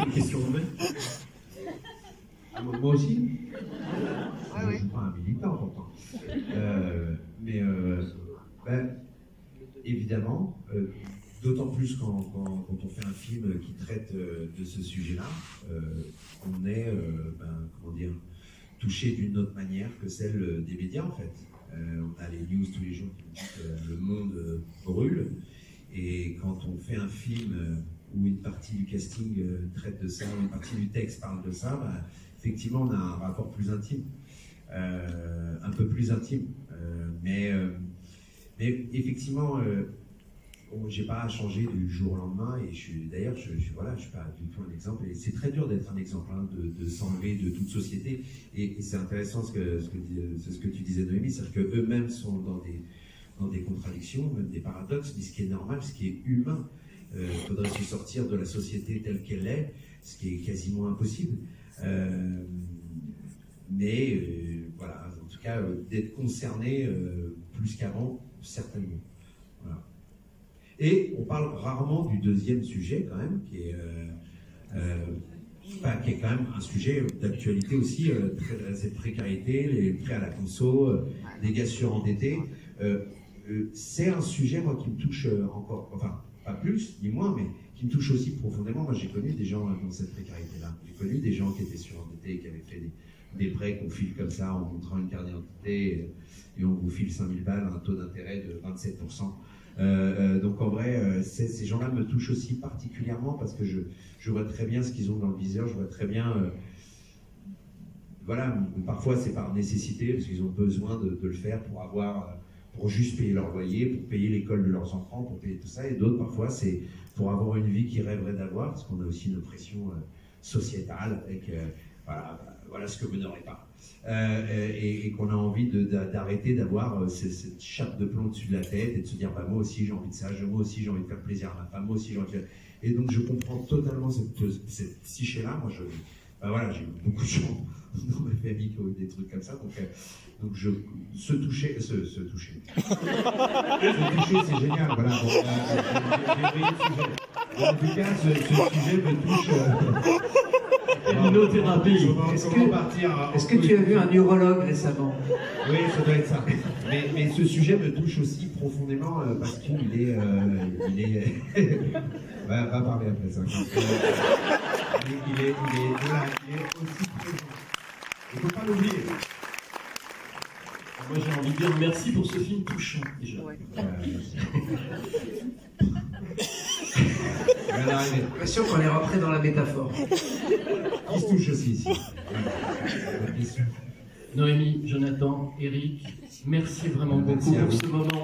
Une question ouverte. Moi aussi. Je ne suis pas un militant pourtant. Évidemment, d'autant plus quand on fait un film qui traite de ce sujet-là, on est, comment dire, touché d'une autre manière que celle des médias en fait. On a les news tous les jours qui nous disent que le monde brûle, et quand on fait un film où une partie du casting traite de ça, ou une partie du texte parle de ça, effectivement on a un rapport plus intime, un peu plus intime, mais effectivement j'ai pas changé du jour au lendemain, et d'ailleurs je suis pas du tout un exemple, et c'est très dur d'être un exemple, hein, de s'enlever de toute société, et c'est intéressant ce que tu disais Noémie, c'est-à-dire qu'eux-mêmes sont dans des contradictions, même des paradoxes, mais ce qui est normal, ce qui est humain. Il faudrait se sortir de la société telle qu'elle est, ce qui est quasiment impossible. Voilà, en tout cas, d'être concerné plus qu'avant, certainement. Voilà. Et on parle rarement du deuxième sujet, quand même, qui est quand même un sujet d'actualité aussi, cette précarité, les prêts à la conso, les gars surendettés. C'est un sujet, moi, qui me touche encore, enfin, pas plus, ni moins, mais qui me touche aussi profondément. Moi, j'ai connu des gens dans cette précarité-là. J'ai connu des gens qui étaient surendettés, qui avaient fait des prêts qu'on file comme ça en montrant une carte d'identité, et on vous file 5000 balles, un taux d'intérêt de 27%. Donc en vrai, ces gens-là me touchent aussi particulièrement parce que je vois très bien ce qu'ils ont dans le viseur, je vois très bien... voilà, parfois c'est par nécessité, parce qu'ils ont besoin de le faire pour juste payer leur loyer, pour payer l'école de leurs enfants, pour payer tout ça, et d'autres parfois c'est pour avoir une vie qu'ils rêveraient d'avoir, parce qu'on a aussi une pression sociétale avec voilà ce que vous n'aurez pas. Et qu'on a envie d'arrêter d'avoir cette chape de plomb au-dessus de la tête et de se dire moi aussi j'ai envie de ça, moi aussi j'ai envie de faire plaisir à ma femme, moi aussi j'ai envie de faire... Et donc je comprends totalement cette psyché-là. Moi j'ai beaucoup de gens dans ma famille qui ont eu des trucs comme ça, donc se toucher, c'est génial, voilà. En tout cas, ce sujet me touche. L'hypnothérapie. Est-ce que tu as vu un neurologue récemment? Oui, ça doit être ça. Mais ce sujet me touche aussi profondément parce qu'il est... va parler après ça. Il est aussi présent. Il ne faut pas l'oublier. Moi j'ai envie de dire merci pour ce film touchant déjà. J'ai l'impression qu'on est rentré dans la métaphore. Qui se touche aussi ici. Noémie, Jonathan, Eric, merci vraiment beaucoup pour ce moment.